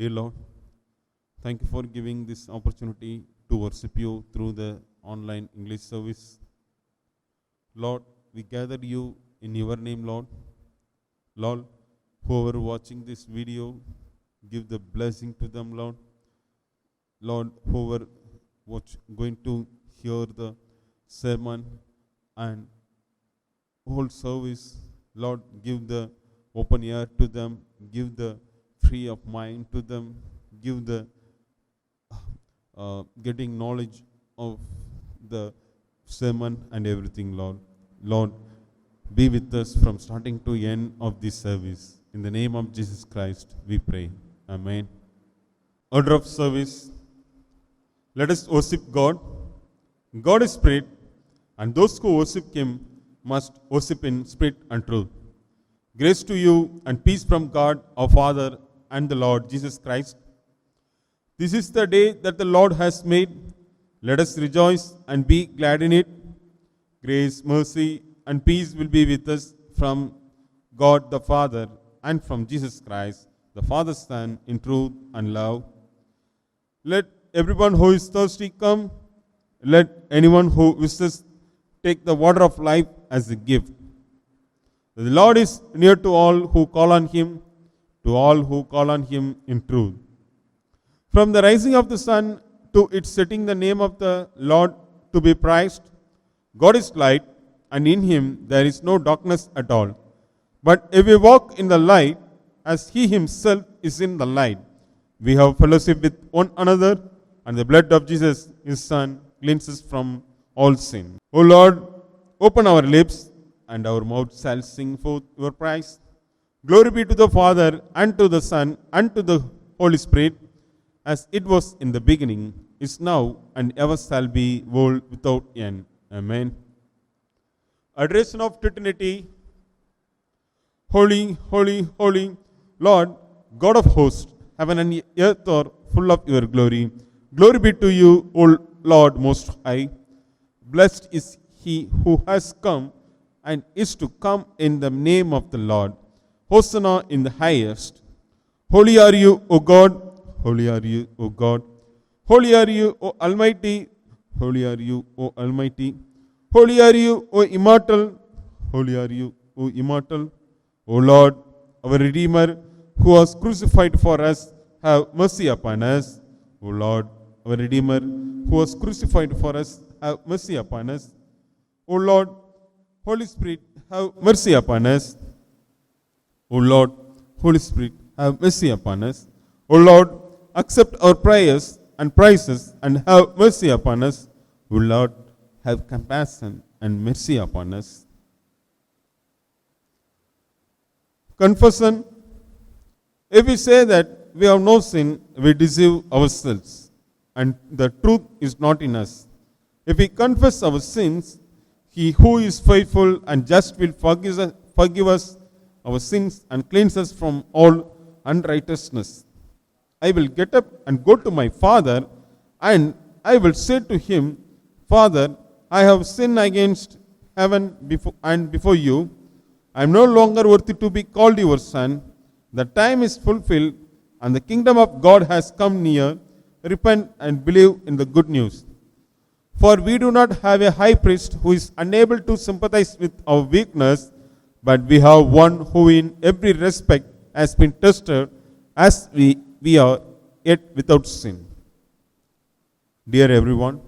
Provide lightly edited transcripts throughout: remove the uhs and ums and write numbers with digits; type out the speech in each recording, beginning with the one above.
Dear Lord, thank you for giving this opportunity to worship you through the online English service. Lord, we gather you in your name, Lord. Lord, whoever watching this video, give the blessing to them, Lord. Lord, whoever going to hear the sermon and whole service, Lord, give the open ear to them, give the free of mind to them, give the getting knowledge of the sermon and everything, Lord. Lord, be with us from starting to end of this service. In the name of Jesus Christ, we pray. Amen. Order of service. Let us worship God. God is spirit, and those who worship Him must worship in spirit and truth. Grace to you and peace from God, our Father, and the Lord Jesus Christ. This is the day that the Lord has made. Let us rejoice and be glad in it. Grace, mercy, and peace will be with us from God the Father and from Jesus Christ, the Father's Son, in truth and love. Let everyone who is thirsty come. Let anyone who wishes take the water of life as a gift. The Lord is near to all who call on Him, to all who call on Him in truth. From the rising of the sun to its setting, the name of the Lord to be praised. God is light, and in Him there is no darkness at all. But if we walk in the light, as He Himself is in the light, we have fellowship with one another, and the blood of Jesus, His Son, cleanses from all sin. O Lord, open our lips, and our mouth shall sing forth your praise. Glory be to the Father, and to the Son, and to the Holy Spirit, as it was in the beginning, is now, and ever shall be, world without end. Amen. Adoration of Trinity. Holy, holy, holy, Lord, God of hosts, heaven and earth are full of your glory. Glory be to you, O Lord Most High. Blessed is he who has come and is to come in the name of the Lord. Hosanna in the highest. Holy are you, O God. Holy are you, O God. Holy are you, O Almighty. Holy are you, O Almighty. Holy are you, O immortal. Holy are you, O immortal. O Lord, our Redeemer, who was crucified for us, have mercy upon us. O Lord, our Redeemer, who was crucified for us, have mercy upon us. O Lord, Holy Spirit, have mercy upon us. O Lord, Holy Spirit, have mercy upon us. O Lord, accept our prayers and praises and have mercy upon us. O Lord, have compassion and mercy upon us. Confession. If we say that we have no sin, we deceive ourselves, and the truth is not in us. If we confess our sins, He who is faithful and just will forgive us our sins and cleanse us from all unrighteousness. I will get up and go to my Father, and I will say to Him, Father, I have sinned against heaven before you. I am no longer worthy to be called your son. The time is fulfilled, and the kingdom of God has come near. Repent and believe in the good news. For we do not have a high priest who is unable to sympathize with our weakness, but we have one who in every respect has been tested as we are, yet without sin. Dear everyone,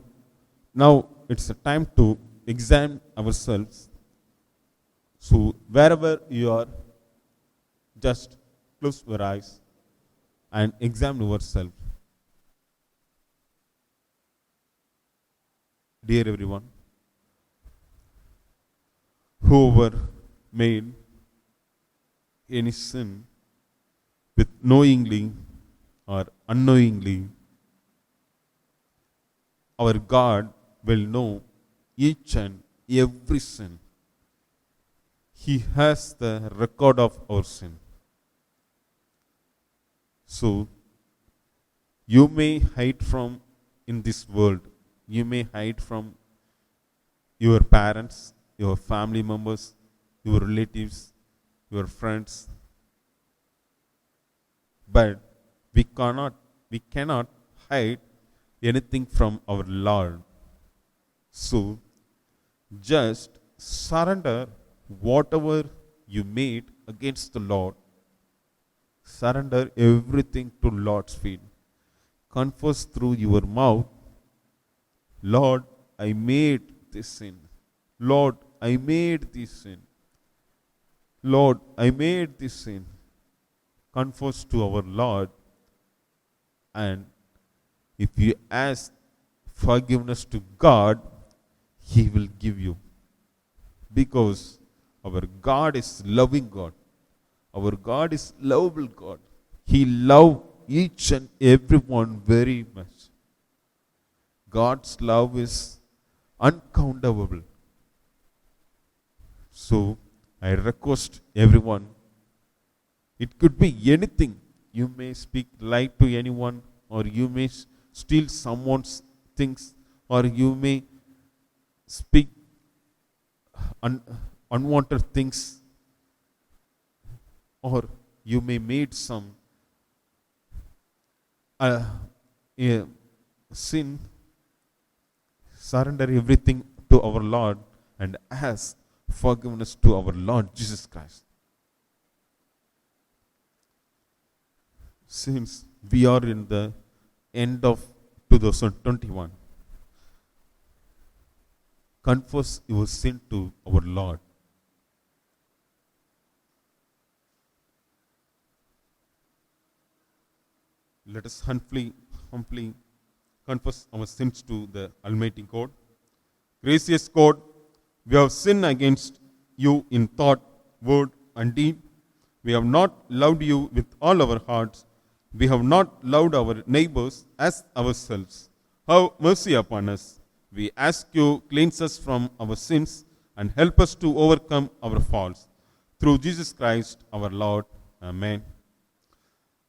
now it's a time to examine ourselves. So wherever you are, just close your eyes and examine yourself. Dear everyone, whoever made any sin with knowingly or unknowingly, our God will know each and every sin. He has the record of our sin. So, you may hide from in this world. You may hide from your parents, your family members, your relatives, your friends. But we cannot hide anything from our Lord. So just surrender whatever you made against the Lord. Surrender everything to Lord's feet. Confess through your mouth, Lord, I made this sin. Lord, I made this sin. Lord, I made this sin. Confess to our Lord, and if you ask forgiveness to God, He will give you. Because our God is loving God. Our God is lovable God. He loves each and everyone very much. God's love is uncountable. So I request everyone, it could be anything. You may speak lie to anyone, or you may steal someone's things, or you may speak unwanted things, or you may made some sin. Surrender everything to our Lord and ask forgiveness to our Lord Jesus Christ. Since we are in the end of 2021, confess your sin to our Lord. Let us humbly confess our sins to the Almighty God. Gracious God, we have sinned against you in thought, word, and deed. We have not loved you with all our hearts. We have not loved our neighbors as ourselves. Have mercy upon us. We ask you, cleanse us from our sins and help us to overcome our faults. Through Jesus Christ our Lord. Amen.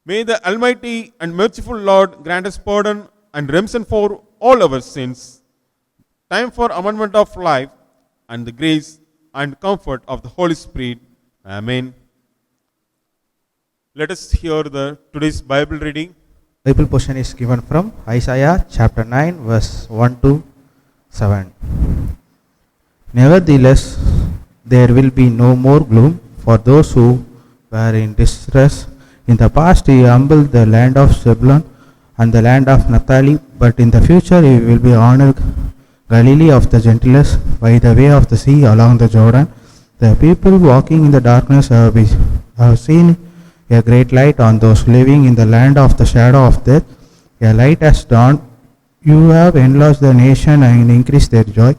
May the Almighty and merciful Lord grant us pardon and redemption for all our sins, time for amendment of life, and the grace and comfort of the Holy Spirit. Amen. Let us hear the today's Bible reading. Bible portion is given from Isaiah chapter 9 verse 1 to 7. Nevertheless, there will be no more gloom for those who were in distress. In the past he humbled the land of Zebulun and the land of Naphtali, but in the future he will be honored Galilee of the Gentiles by the way of the sea along the Jordan. The people walking in the darkness have seen a great light. On those living in the land of the shadow of death, a light has dawned. You have enlarged the nation and increased their joy.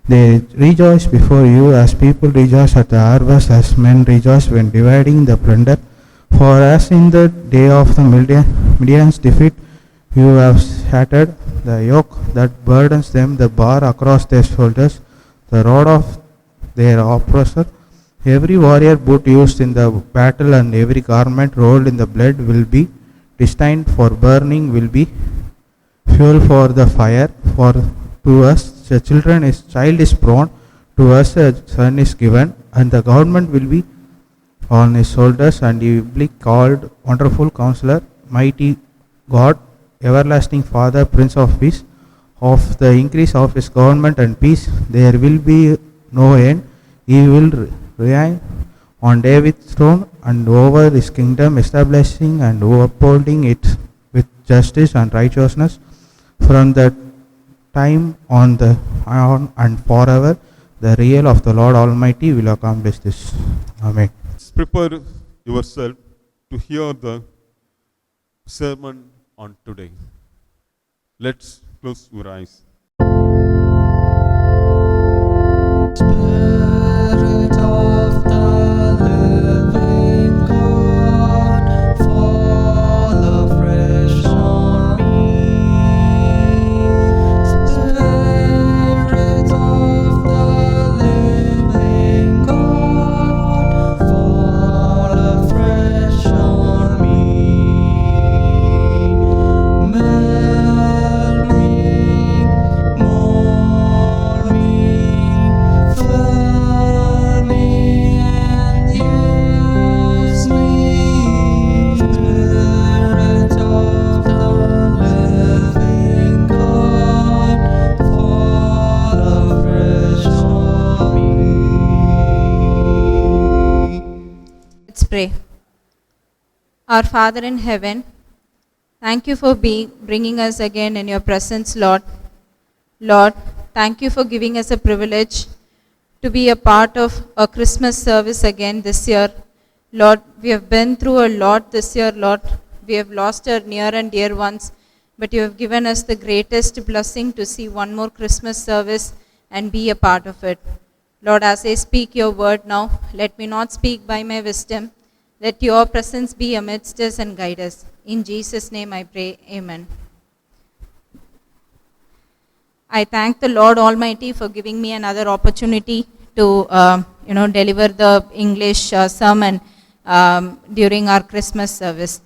They rejoice before you as people rejoice at the harvest, as men rejoice when dividing the plunder. For as in the day of the Midian's defeat, you have shattered the yoke that burdens them, the bar across their shoulders, the rod of their oppressor. Every warrior boot used in the battle and every garment rolled in the blood will be destined for burning, will be fuel for the fire. For to us a child is born, to us a son is given, and the government will be on his shoulders, and he will be called Wonderful Counselor, Mighty God, Everlasting Father, Prince of Peace. Of the increase of his government and peace there will be no end. He will reign on David's throne and over his kingdom, establishing and upholding it with justice and righteousness from the time on and forever. The real of the Lord Almighty will accomplish this. Amen. Prepare yourself to hear the sermon on today. Let's close your eyes. Spirit of the living God, fall afresh on me. Spirit of the living God, fall afresh on me. Melt me more Our Father in heaven, thank you for bringing us again in your presence, Lord. Lord, thank you for giving us a privilege to be a part of a Christmas service again this year. Lord, we have been through a lot this year, Lord. We have lost our near and dear ones, but you have given us the greatest blessing to see one more Christmas service and be a part of it. Lord, as I speak your word now, let me not speak by my wisdom. Let your presence be amidst us and guide us. In Jesus' name I pray, amen. I thank the Lord Almighty for giving me another opportunity to, deliver the English sermon during our Christmas service.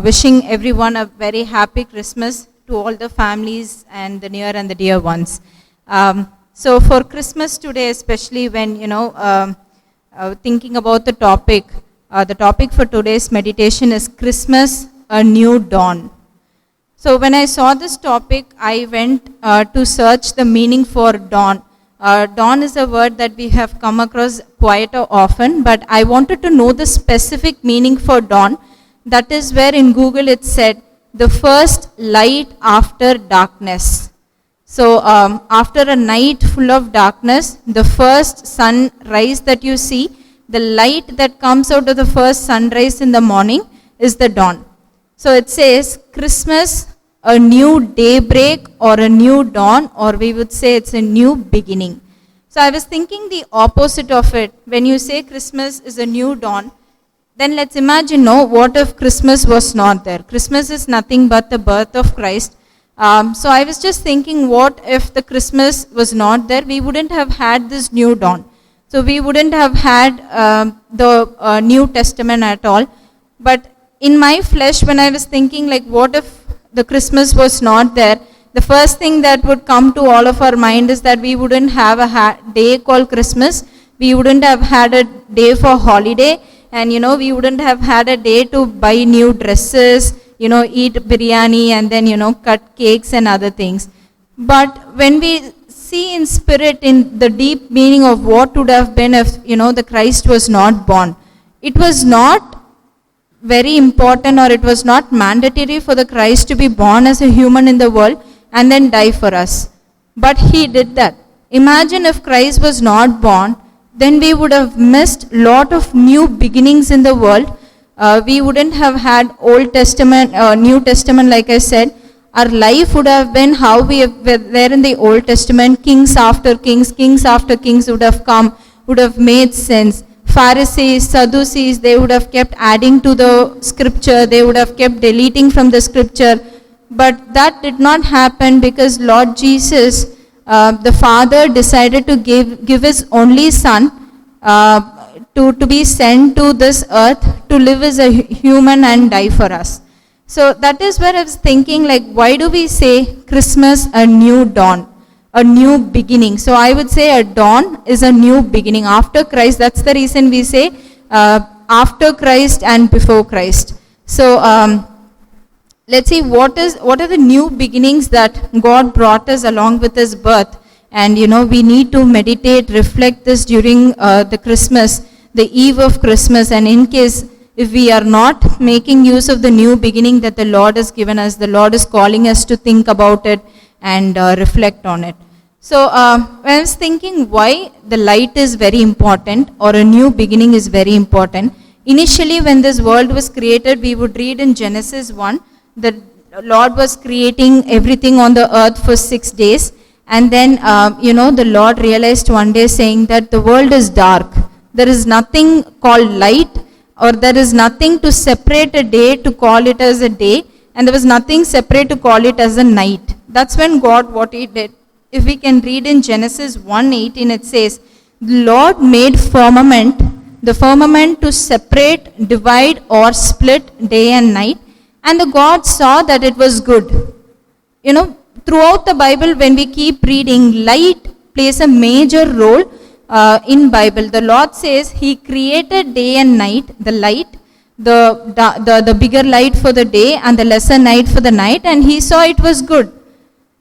Wishing everyone a very happy Christmas to all the families and the near and the dear ones. So for Christmas today, especially when, thinking about the topic for today's meditation is Christmas, a New Dawn. So when I saw this topic, I went to search the meaning for dawn. Dawn is a word that we have come across quite often, but I wanted to know the specific meaning for dawn. That is where in Google it said, the first light after darkness. So after a night full of darkness, the first sunrise that you see, the light that comes out of the first sunrise in the morning is the dawn. So it says Christmas, a new daybreak or a new dawn, or we would say it's a new beginning. So I was thinking the opposite of it. When you say Christmas is a new dawn, then let's imagine, what if Christmas was not there? Christmas is nothing but the birth of Christ. So I was just thinking, what if the Christmas was not there? We wouldn't have had this new dawn. So we wouldn't have had the New Testament at all. But in my flesh, when I was thinking, what if the Christmas was not there? The first thing that would come to all of our mind is that we wouldn't have a day called Christmas. We wouldn't have had a day for holiday. And, we wouldn't have had a day to buy new dresses, eat biryani and then, cut cakes and other things. But when we see in spirit, in the deep meaning of what would have been if, the Christ was not born, it was not very important or it was not mandatory for the Christ to be born as a human in the world and then die for us. But he did that. Imagine if Christ was not born, then we would have missed lot of new beginnings in the world. We wouldn't have had Old Testament, New Testament, like I said. Our life would have been how we were in the Old Testament. Kings after kings would have come, would have made sense. Pharisees, Sadducees, they would have kept adding to the scripture. They would have kept deleting from the scripture. But that did not happen because Lord Jesus, the Father decided to give his only Son to be sent to this earth to live as a human and die for us. So that is where I was thinking, why do we say Christmas a new dawn, a new beginning? So I would say a dawn is a new beginning after Christ. That's the reason we say after Christ and before Christ. So let's see what are the new beginnings that God brought us along with his birth. And we need to meditate, reflect this during the Christmas, the eve of Christmas. And in case if we are not making use of the new beginning that the Lord has given us, the Lord is calling us to think about it and reflect on it. So when I was thinking why the light is very important or a new beginning is very important. Initially when this world was created, we would read in Genesis 1, the Lord was creating everything on the earth for 6 days. And then, the Lord realized one day saying that the world is dark. There is nothing called light, or there is nothing to separate a day to call it as a day, and there was nothing separate to call it as a night. That's when God, what he did. If we can read in Genesis 1:18, it says, the Lord made the firmament to separate, divide or split day and night, and the God saw that it was good. Throughout the Bible, when we keep reading, light plays a major role in Bible. The Lord says he created day and night, the light, the bigger light for the day and the lesser night for the night, and he saw it was good.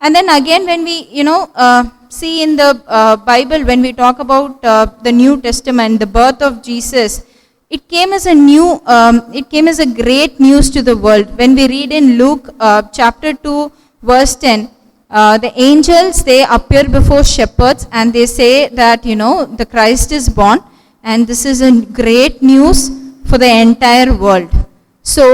And then again when we see in the Bible, when we talk about the New Testament, the birth of Jesus, it came as a it came as a great news to the world. When we read in Luke chapter 2, verse 10, the angels, they appear before shepherds and they say that, the Christ is born, and this is a great news for the entire world. So,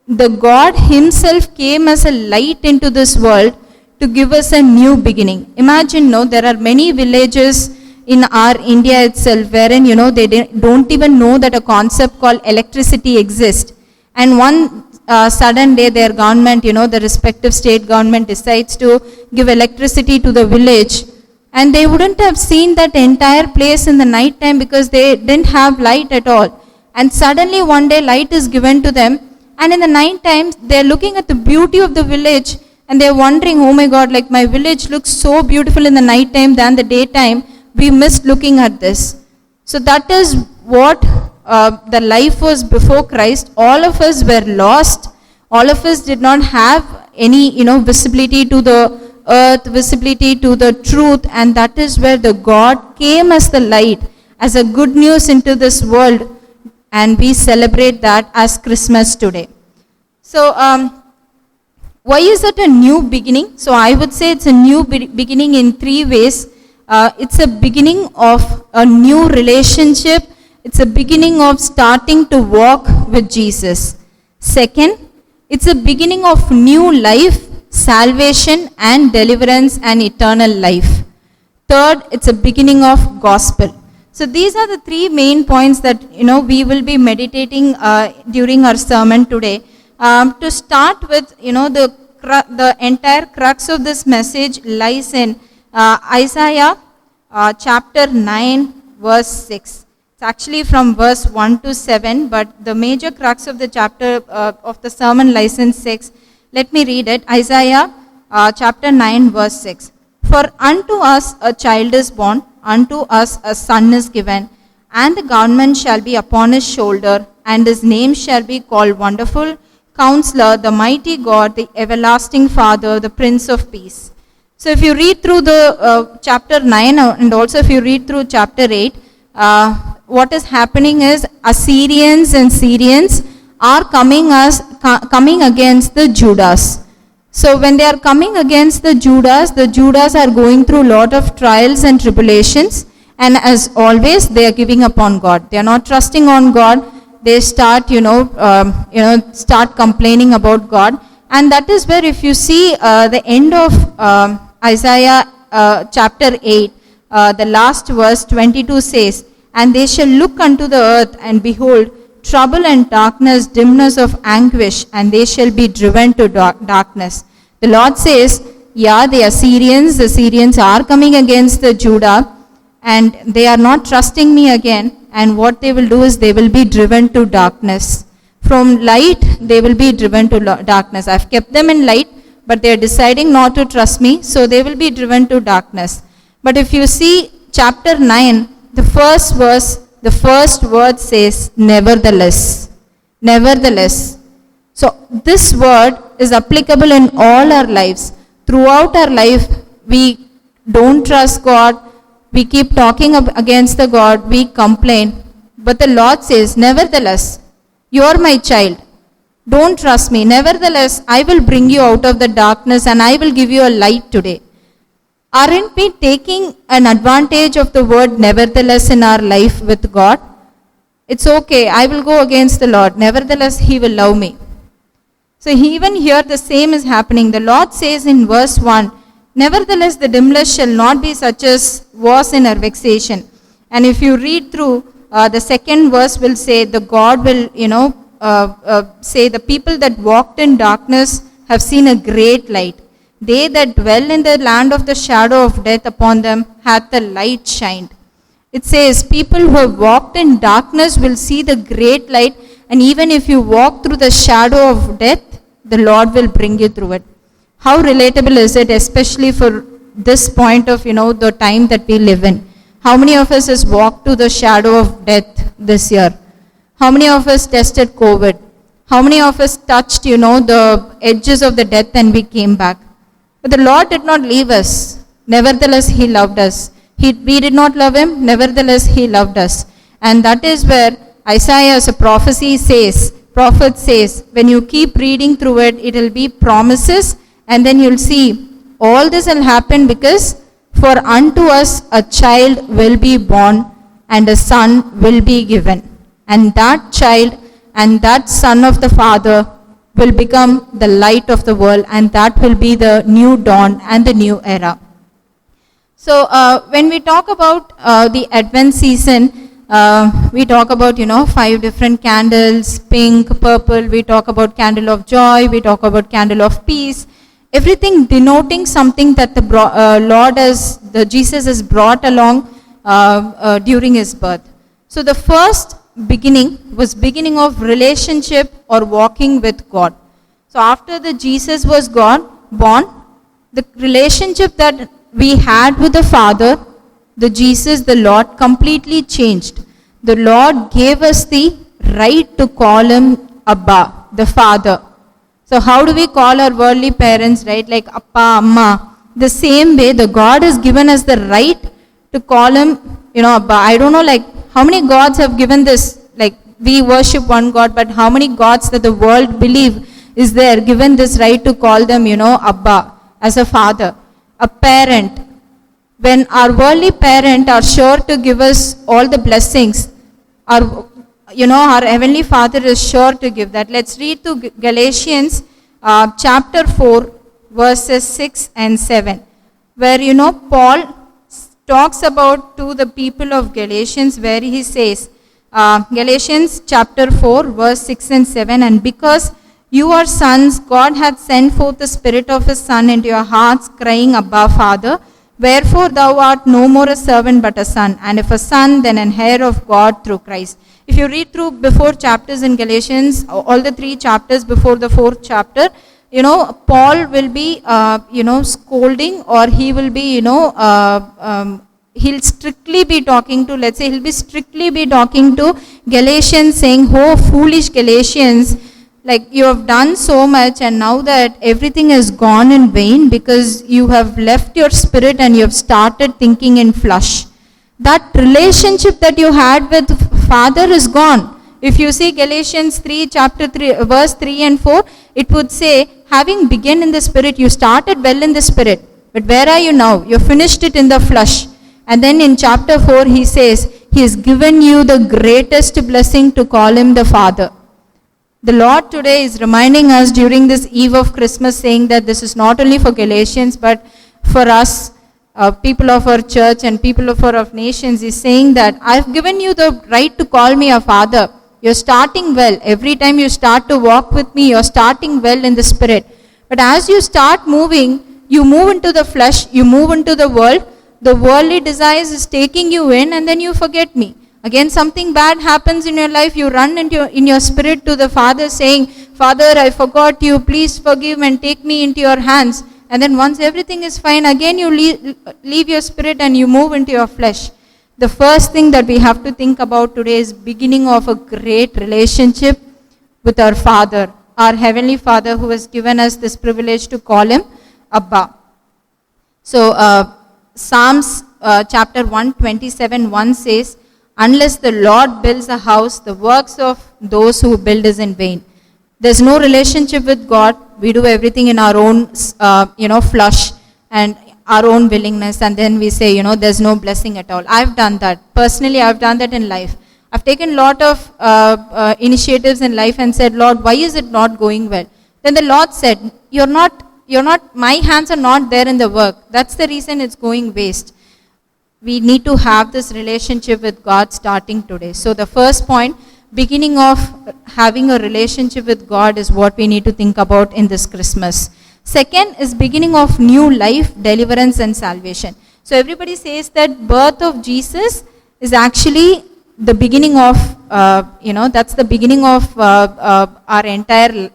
the God himself came as a light into this world to give us a new beginning. Imagine, there are many villages in our India itself wherein, they don't even know that a concept called electricity exists. And one sudden day their government, the respective state government decides to give electricity to the village. And they wouldn't have seen that entire place in the night time because they didn't have light at all. And suddenly one day light is given to them. And in the night times, they're looking at the beauty of the village and they're wondering, oh my God, like my village looks so beautiful in the night time than the daytime. We missed looking at this. So that is what the life was before Christ. All of us were lost. All of us did not have any, visibility to the earth, visibility to the truth. And that is where the God came as the light, as a good news into this world. And we celebrate that as Christmas today. So, why is it a new beginning? So, I would say it's a new beginning in three ways. It's a beginning of a new relationship. It's a beginning of starting to walk with Jesus. Second, it's a beginning of new life, salvation and deliverance and eternal life. Third, it's a beginning of gospel. So these are the three main points that we will be meditating during our sermon today. To start with, the entire crux of this message lies in Isaiah chapter 9, verse 6. It's actually from verse 1 to 7, but the major crux of the chapter of the sermon lies in 6. Let me read it. Isaiah chapter 9, verse 6. For unto us a child is born, unto us a son is given, and the government shall be upon his shoulder, and his name shall be called Wonderful, Counselor, the Mighty God, the Everlasting Father, the Prince of Peace. So if you read through the chapter 9 and also if you read through chapter 8, what is happening is Assyrians and Syrians are coming against the Judas. So when they are coming against the Judas are going through a lot of trials and tribulations, and as always they are giving up on God. They are not trusting on God. They start start complaining about God, and that is where if you see the end of Isaiah chapter 8, the last verse 22 says, and they shall look unto the earth, and behold, trouble and darkness, dimness of anguish, and they shall be driven to darkness. The Lord says, the Syrians are coming against the Judah, and they are not trusting me again, and what they will do is they will be driven to darkness. From light, they will be driven to darkness. I've kept them in light, but they are deciding not to trust me, so they will be driven to darkness. But if you see chapter 9, the first verse, the first word says, nevertheless. Nevertheless. So this word is applicable in all our lives. Throughout our life, we don't trust God. We keep talking against the God. We complain. But the Lord says, nevertheless, you are my child. Don't trust me. Nevertheless, I will bring you out of the darkness and I will give you a light today. Aren't we taking an advantage of the word nevertheless in our life with God? It's okay, I will go against the Lord. Nevertheless, He will love me. So even here the same is happening. The Lord says in verse 1, nevertheless the dimness shall not be such as was in her vexation. And if you read through, the second verse will say, the God will, say the people that walked in darkness have seen a great light. They that dwell in the land of the shadow of death, upon them hath the light shined. It says people who have walked in darkness will see the great light, and even if you walk through the shadow of death, the Lord will bring you through it. How relatable is it, especially for this point of, the time that we live in? How many of us has walked to the shadow of death this year? How many of us tested COVID? How many of us touched, the edges of the death and we came back? But the Lord did not leave us. Nevertheless, He loved us. We did not love Him. Nevertheless, He loved us. And that is where Isaiah, as a prophet says, when you keep reading through it, it will be promises, and then you'll see all this will happen because for unto us a child will be born and a son will be given. And that child and that son of the Father will become the light of the world, and that will be the new dawn and the new era. So when we talk about the Advent season, we talk about, 5 different candles, pink, purple, we talk about candle of joy, we talk about candle of peace, everything denoting something that the Jesus has brought along during his birth. So the first beginning was beginning of relationship or walking with God. So after the Jesus was born, the relationship that we had with the Father, the Jesus, the Lord, completely changed. The Lord gave us the right to call him Abba, the Father. So how do we call our worldly parents, right? Like Appa, Amma. The same way, the God has given us the right to call him, Abba. I don't know, like, how many gods have given this? Like, we worship one God, but how many gods that the world believe is there given this right to call them, Abba, as a father? A parent. When our worldly parent are sure to give us all the blessings, our Heavenly Father is sure to give that. Let's read to Galatians chapter 4, verses 6 and 7, where, Paul talks about to the people of Galatians, where he says, Galatians chapter 4, verse 6 and 7, and because you are sons, God hath sent forth the Spirit of His Son into your hearts, crying, Abba, Father. Wherefore thou art no more a servant but a son, and if a son, then an heir of God through Christ. If you read through before chapters in Galatians, all the 3 chapters before the 4th chapter, Paul will be, scolding, or he will be, he'll strictly be talking to, let's say, he'll be strictly be talking to Galatians, saying, oh, foolish Galatians, like, you have done so much, and now that everything has gone in vain because you have left your spirit and you have started thinking in flesh. That relationship that you had with Father is gone. If you see Galatians 3, chapter 3, verse 3 and 4, it would say, having begun in the Spirit, you started well in the Spirit. But where are you now? You finished it in the flesh. And then in chapter 4, he says, He has given you the greatest blessing to call Him the Father. The Lord today is reminding us during this eve of Christmas, saying that this is not only for Galatians, but for us, people of our church and people of our nations. He's saying that I've given you the right to call me a Father. You're starting well. Every time you start to walk with me, you're starting well in the Spirit. But as you start moving, you move into the flesh, you move into the world. The worldly desires is taking you in, and then you forget me. Again, something bad happens in your life, you run in your spirit to the Father saying, Father, I forgot you, please forgive and take me into your hands. And then once everything is fine, again you leave your spirit and you move into your flesh. The first thing that we have to think about today is beginning of a great relationship with our Father, our Heavenly Father, who has given us this privilege to call Him Abba. So Psalms chapter 127, 1 says, unless the Lord builds a house, the works of those who build is in vain. There's no relationship with God. We do everything in our own, flesh and our own willingness, and then we say, there's no blessing at all. I've done that. Personally, I've done that in life. I've taken a lot of initiatives in life and said, Lord, why is it not going well? Then the Lord said, my hands are not there in the work. That's the reason it's going waste. We need to have this relationship with God starting today. So the first point, beginning of having a relationship with God, is what we need to think about in this Christmas. Second is beginning of new life, deliverance and salvation. So everybody says that birth of Jesus is actually the beginning of, that's the beginning of our entire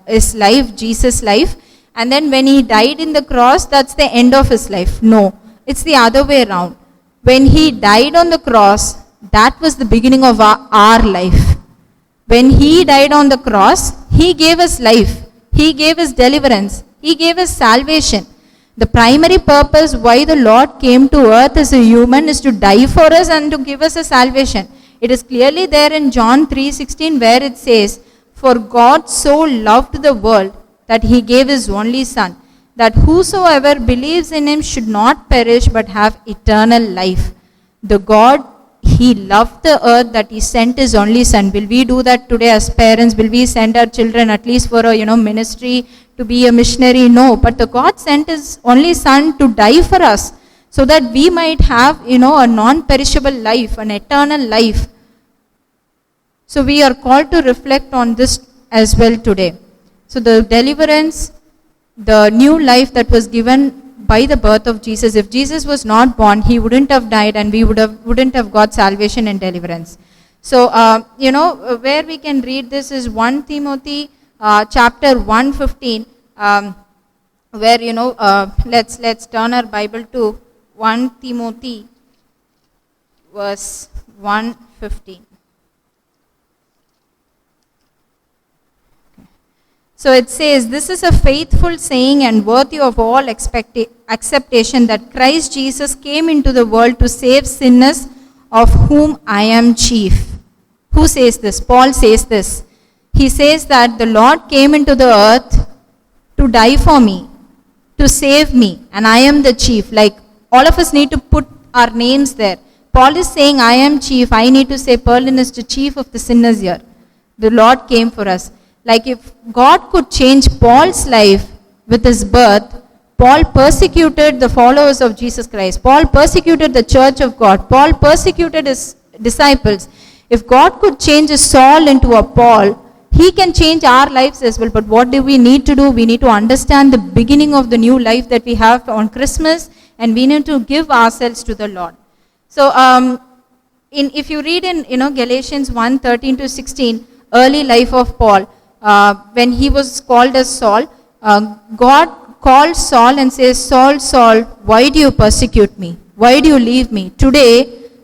his life, Jesus' life. And then when He died in the cross, that's the end of His life. No, it's the other way around. When He died on the cross, that was the beginning of our life. When He died on the cross, He gave us life. He gave us deliverance. He gave us salvation. The primary purpose why the Lord came to earth as a human is to die for us and to give us a salvation. It is clearly there in John 3:16 where it says, "For God so loved the world that he gave his only Son, that whosoever believes in him should not perish but have eternal life." The God, he loved the earth that he sent his only Son. Will we do that today as parents? Will we send our children at least for a ministry to be a missionary? No, but the God sent his only Son to die for us so that we might have a non-perishable life, an eternal life. So we are called to reflect on this as well today. So the deliverance, the new life that was given by the birth of Jesus. If Jesus was not born, he wouldn't have died, and we wouldn't have got salvation and deliverance. So where we can read this is 1 Timothy chapter 1:15, where let's turn our Bible to 1 Timothy verse 1:15. So it says, "This is a faithful saying and worthy of all acceptation, that Christ Jesus came into the world to save sinners, of whom I am chief." Who says this? Paul says this. He says that the Lord came into the earth to die for me, to save me, and I am the chief. Like, all of us need to put our names there. Paul is saying, I am chief. I need to say, Perlin is the chief of the sinners here. The Lord came for us. Like, if God could change Paul's life with his birth, Paul persecuted the followers of Jesus Christ. Paul persecuted the church of God. Paul persecuted his disciples. If God could change a Saul into a Paul, he can change our lives as well. But what do we need to do? We need to understand the beginning of the new life that we have on Christmas, and we need to give ourselves to the Lord. So if you read in Galatians 1:13-16, early life of Paul, when he was called as Saul, God called Saul and says, "Saul, Saul, why do you persecute me? Why do you leave me?" Today,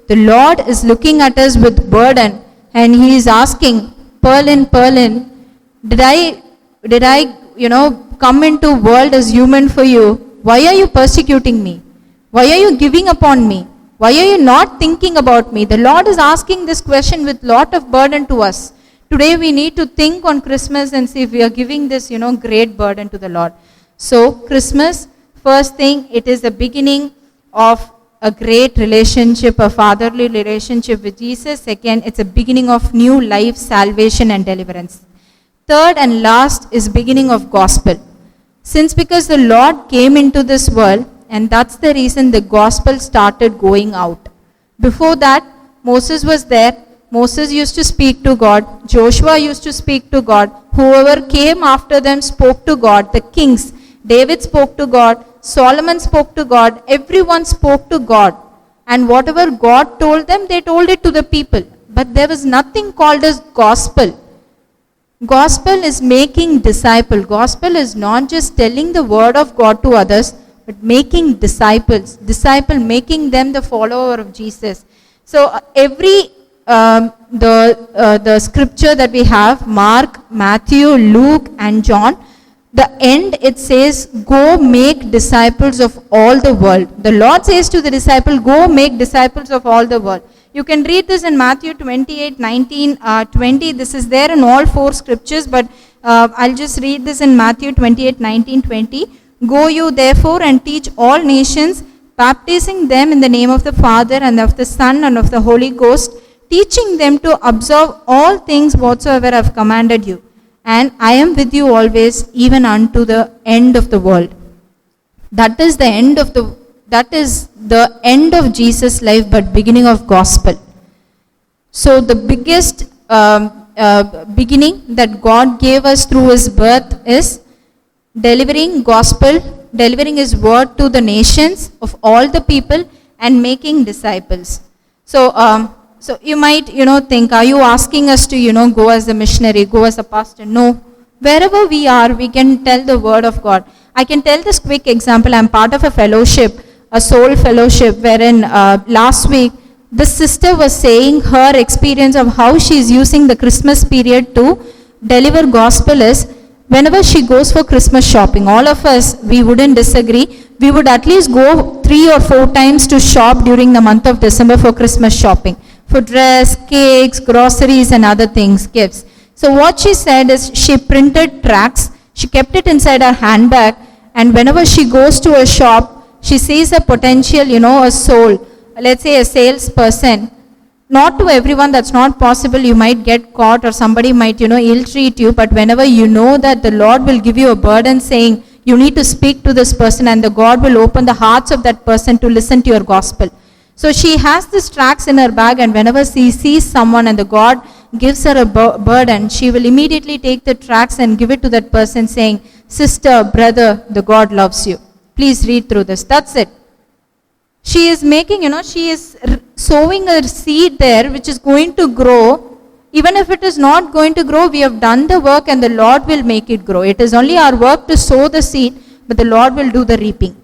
the Lord is looking at us with burden, and he is asking, Perlin, did I come into world as human for you? Why are you persecuting me? Why are you giving upon me? Why are you not thinking about me? The Lord is asking this question with lot of burden to us. Today we need to think on Christmas and see if we are giving this, great burden to the Lord. So Christmas, first thing, it is the beginning of a great relationship, a fatherly relationship with Jesus. Second, it's a beginning of new life, salvation and deliverance. Third and last is beginning of gospel. Because the Lord came into this world, and that's the reason the gospel started going out. Before that, Moses was there. Moses used to speak to God. Joshua used to speak to God. Whoever came after them spoke to God. The kings, David spoke to God. Solomon spoke to God. Everyone spoke to God. And whatever God told them, they told it to the people. But there was nothing called as gospel. Gospel is making disciple. Gospel is not just telling the word of God to others, but making disciples. Disciple, making them the follower of Jesus. So every the scripture that we have, Mark, Matthew, Luke and John, the end it says, "Go make disciples of all the world." The Lord says to the disciple, "Go make disciples of all the world." You can read this in Matthew 28:19, 20. This is there in all four scriptures, but I'll just read this in Matthew 28:19, 20. "Go you therefore and teach all nations, baptizing them in the name of the Father and of the Son and of the Holy Ghost, teaching them to observe all things whatsoever I have commanded you. And I am with you always, even unto the end of the world." That is the end of Jesus' life, but beginning of gospel. So the biggest beginning that God gave us through his birth is delivering gospel, delivering his word to the nations of all the people, and making disciples. So you might, think, are you asking us to, go as a missionary, go as a pastor? No. Wherever we are, we can tell the word of God. I can tell this quick example. I'm part of a fellowship, a soul fellowship, wherein last week, this sister was saying her experience of how she's using the Christmas period to deliver gospel is, whenever she goes for Christmas shopping, all of us, we wouldn't disagree, we would at least go 3 or 4 times to shop during the month of December for Christmas shopping. for dress, cakes, groceries, and other things, gifts. So what she said is she printed tracts, she kept it inside her handbag, and whenever she goes to a shop, she sees a potential, a soul, let's say a salesperson. Not to everyone, that's not possible. You might get caught or somebody might, ill treat you, but whenever you know that the Lord will give you a burden saying, you need to speak to this person, and the God will open the hearts of that person to listen to your gospel. So she has these tracts in her bag, and whenever she sees someone and the God gives her a burden, she will immediately take the tracts and give it to that person saying, sister, brother, the God loves you. Please read through this. That's it. She is making, she is sowing a seed there which is going to grow. Even if it is not going to grow, we have done the work and the Lord will make it grow. It is only our work to sow the seed, but the Lord will do the reaping.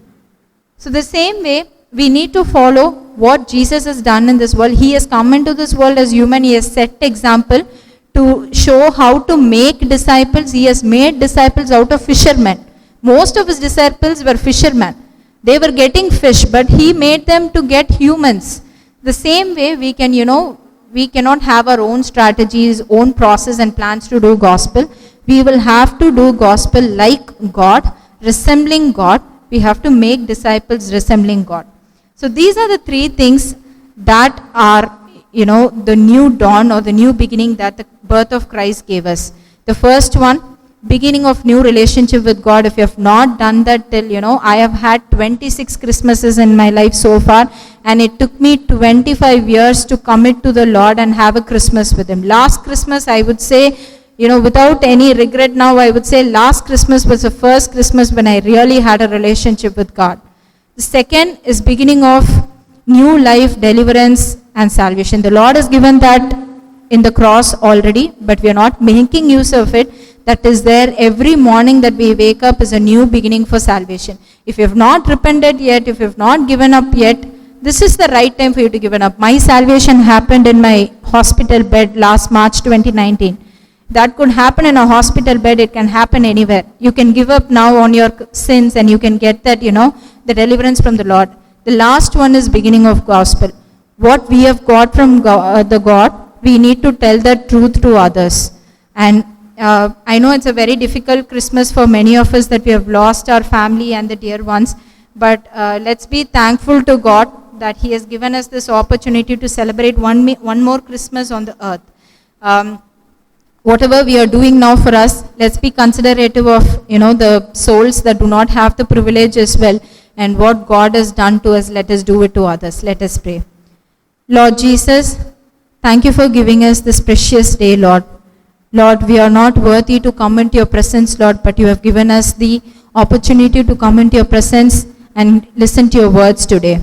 So the same way, we need to follow what Jesus has done in this world. He has come into this world as human. He has set example to show how to make disciples. He has made disciples out of fishermen. Most of his disciples were fishermen. They were getting fish, but he made them to get humans. The same way we can, we cannot have our own strategies, own process and plans to do gospel. We will have to do gospel like God, resembling God. We have to make disciples resembling God. So these are the three things that are, the new dawn or the new beginning that the birth of Christ gave us. The first one, beginning of new relationship with God. If you have not done that till, I have had 26 Christmases in my life so far, and it took me 25 years to commit to the Lord and have a Christmas with Him. Last Christmas, I would say, without any regret now, I would say last Christmas was the first Christmas when I really had a relationship with God. The second is beginning of new life, deliverance and salvation. The Lord has given that in the cross already, but we are not making use of it. That is there every morning that we wake up is a new beginning for salvation. If you have not repented yet, if you have not given up yet, this is the right time for you to give up. My salvation happened in my hospital bed last March 2019. That could happen in a hospital bed, it can happen anywhere. You can give up now on your sins and you can get that, the deliverance from the Lord. The last one is beginning of gospel. What we have got from the God, we need to tell that truth to others. And I know it's a very difficult Christmas for many of us that we have lost our family and the dear ones, but let's be thankful to God that He has given us this opportunity to celebrate one more Christmas on the earth. Whatever we are doing now for us, let's be considerate of the souls that do not have the privilege as well, and what God has done to us, let us do it to others. Let us pray. Lord Jesus, thank you for giving us this precious day, Lord. Lord, we are not worthy to come into your presence, Lord, but you have given us the opportunity to come into your presence and listen to your words today.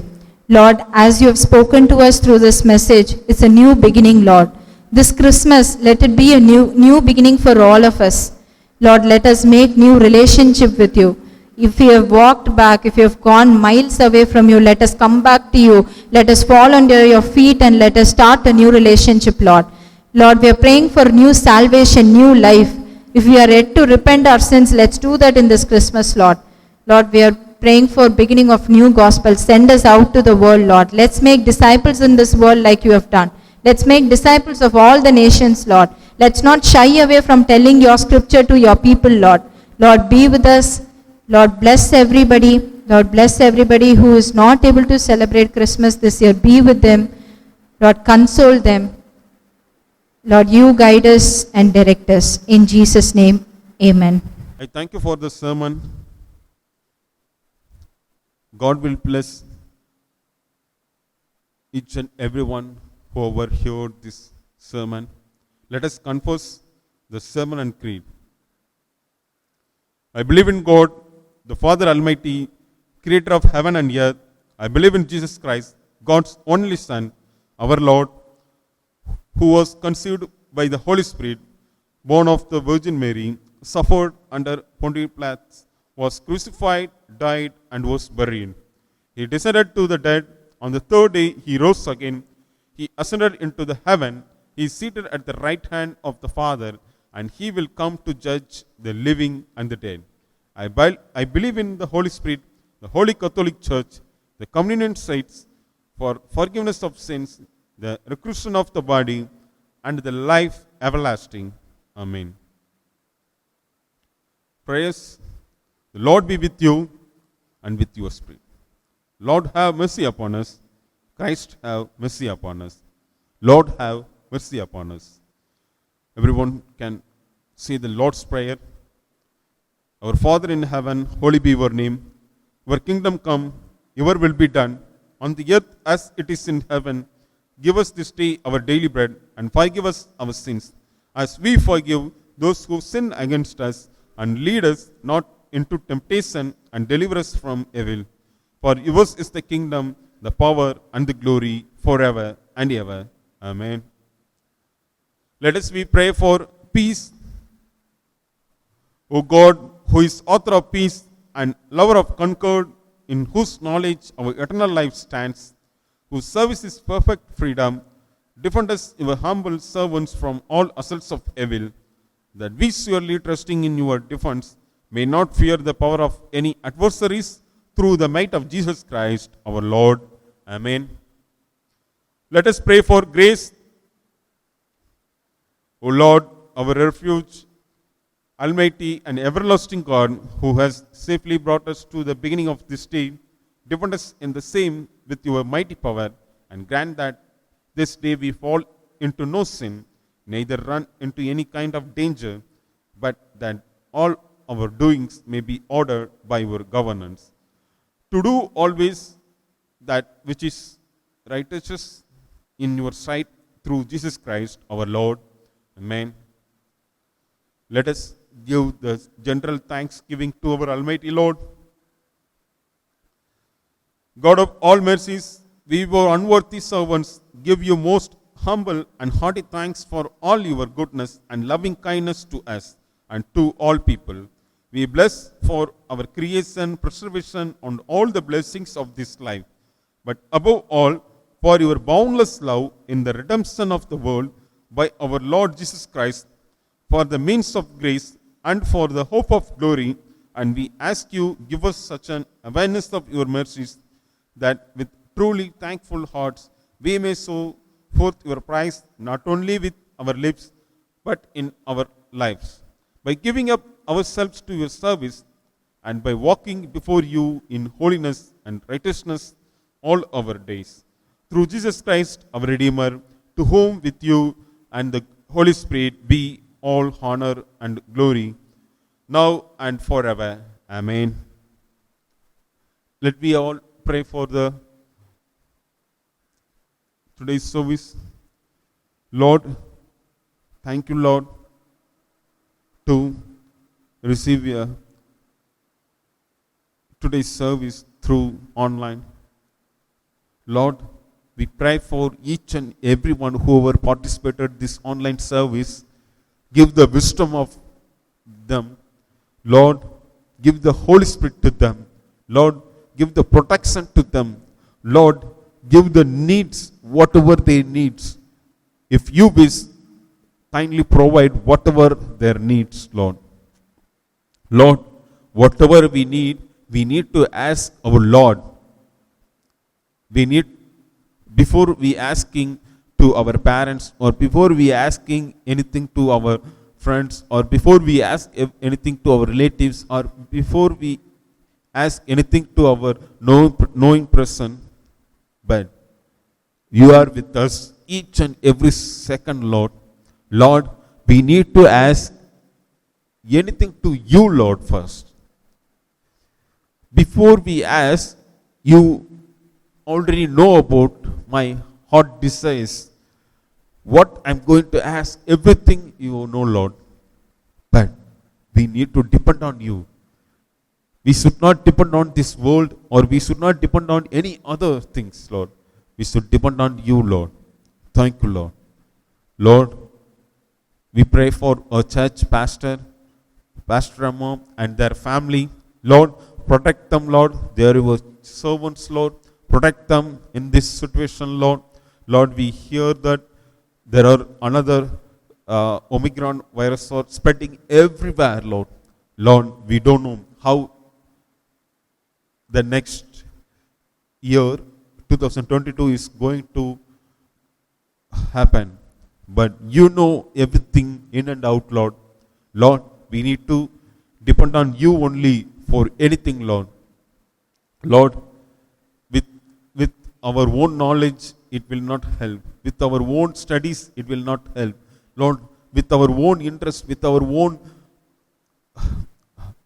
Lord, as you have spoken to us through this message, it's a new beginning, Lord. This Christmas, let it be a new beginning for all of us. Lord, let us make new relationship with you. If we have walked back, if you have gone miles away from you, let us come back to you. Let us fall under your feet and let us start a new relationship, Lord. Lord, we are praying for new salvation, new life. If we are yet to repent our sins, let's do that in this Christmas, Lord. Lord, we are praying for beginning of new gospel. Send us out to the world, Lord. Let's make disciples in this world like you have done. Let's make disciples of all the nations, Lord. Let's not shy away from telling your scripture to your people, Lord. Lord, be with us. Lord, bless everybody. Lord, bless everybody who is not able to celebrate Christmas this year. Be with them. Lord, console them. Lord, you guide us and direct us. In Jesus' name, amen. I thank you for the sermon. God will bless each and everyone who overheard this sermon. Let us confess the sermon and creed. I believe in God, the Father Almighty, creator of heaven and earth. I believe in Jesus Christ, God's only Son, our Lord, who was conceived by the Holy Spirit, born of the Virgin Mary, suffered under Pontius Pilate, was crucified, died, and was buried. He descended to the dead. On the third day he rose again. He ascended into the heaven. He is seated at the right hand of the Father, and he will come to judge the living and the dead. I believe in the Holy Spirit, the Holy Catholic Church, the communion saints, for forgiveness of sins, the resurrection of the body, and the life everlasting. Amen. Prayers. The Lord be with you and with your spirit. Lord, have mercy upon us. Christ, have mercy upon us. Lord, have mercy upon us. Everyone can say the Lord's Prayer. Our Father in heaven, holy be your name. Your kingdom come, your will be done, on the earth as it is in heaven. Give us this day our daily bread, and forgive us our sins, as we forgive those who sin against us. And lead us not into temptation, and deliver us from evil. For yours is the kingdom, the power, and the glory, forever and ever. Amen. Let us we pray for peace. O God, who is author of peace and lover of concord, in whose knowledge our eternal life stands, whose service is perfect freedom, defend us, your humble servants, from all assaults of evil, that we, surely trusting in your defense, may not fear the power of any adversaries, through the might of Jesus Christ our Lord. Amen. Let us pray for grace. O Lord, our refuge, Almighty and everlasting God, who has safely brought us to the beginning of this day, defend us in the same with your mighty power, and grant that this day we fall into no sin, neither run into any kind of danger, but that all our doings may be ordered by your governance. To do always that which is righteous in your sight, through Jesus Christ our Lord. Amen. Let us give the general thanksgiving to our Almighty Lord. God of all mercies, we, your unworthy servants, give you most humble and hearty thanks for all your goodness and loving kindness to us and to all people. We bless for our creation, preservation, and all the blessings of this life, but above all, for your boundless love in the redemption of the world by our Lord Jesus Christ, for the means of grace and for the hope of glory. And we ask you, give us such an awareness of your mercies, that with truly thankful hearts we may show forth your praise, not only with our lips, but in our lives, by giving up ourselves to your service, and by walking before you in holiness and righteousness all our days. Through Jesus Christ, our Redeemer, to whom with you and the Holy Spirit be all honor and glory, now and forever. Amen. Let we all pray for the today's service. Lord, thank you, Lord, to receive today's service through online. Lord, we pray for each and everyone who ever participated this online service. Give the wisdom of them. Lord, give the Holy Spirit to them. Lord, give the protection to them. Lord, give the needs, whatever they needs. If you wish, kindly provide whatever their needs, Lord. Lord, whatever we need to ask our Lord. We need, before we asking to our parents, or before we asking anything to our friends, or before we ask anything to our relatives, or before we ask anything to our knowing person, but you are with us each and every second, Lord. Lord, we need to ask anything to you, Lord, first. Before we ask, you already know about my heart desires. What I'm going to ask, everything you know, Lord. But we need to depend on you. We should not depend on this world, or we should not depend on any other things, Lord. We should depend on you, Lord. Thank you, Lord. Lord, we pray for our church pastor, Pastor Rama, and their family. Lord, protect them, Lord. They are your servants, Lord. Protect them in this situation, Lord. Lord, we hear that there are another Omicron virus spreading everywhere, Lord. Lord, we don't know how the next year, 2022, is going to happen. But you know everything in and out, Lord. Lord, we need to depend on you only for anything, Lord. Lord, with our own knowledge, it will not help. With our own studies, it will not help. Lord, with our own interest, with our own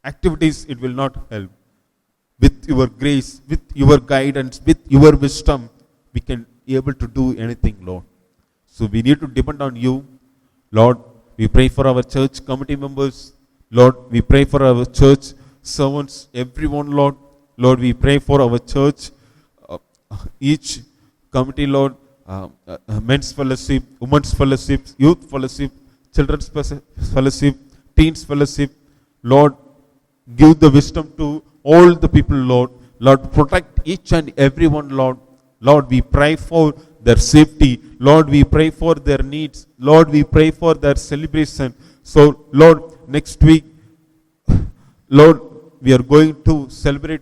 activities, it will not help. With your grace, with your guidance, with your wisdom, we can be able to do anything, Lord. So we need to depend on you. Lord, we pray for our church committee members. Lord, we pray for our church servants, everyone, Lord. Lord, we pray for our church, each committee, Lord, men's fellowship, women's fellowship, youth fellowship, children's fellowship, teens fellowship. Lord, give the wisdom to all the people, Lord. Lord, protect each and everyone, Lord. Lord, we pray for their safety. Lord, we pray for their needs. Lord, we pray for their celebration. So, Lord, next week, Lord, we are going to celebrate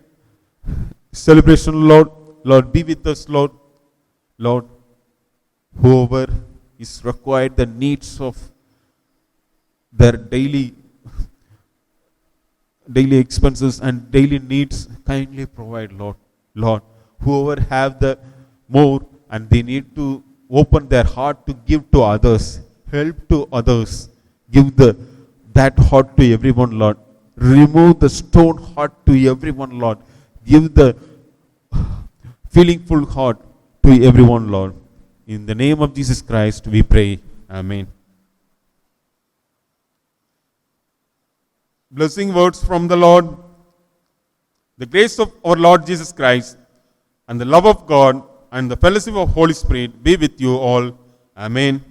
celebration, Lord. Lord, be with us, Lord. Lord, whoever is required the needs of their daily expenses and daily needs, kindly provide, Lord. Lord, whoever have the more and they need to open their heart to give to others, help to others, give that heart to everyone, Lord. Remove the stone heart to everyone, Lord. Give the feelingful heart to everyone, Lord. In the name of Jesus Christ, we pray. Amen. Blessing words from the Lord. The grace of our Lord Jesus Christ and the love of God and the fellowship of Holy Spirit be with you all. Amen.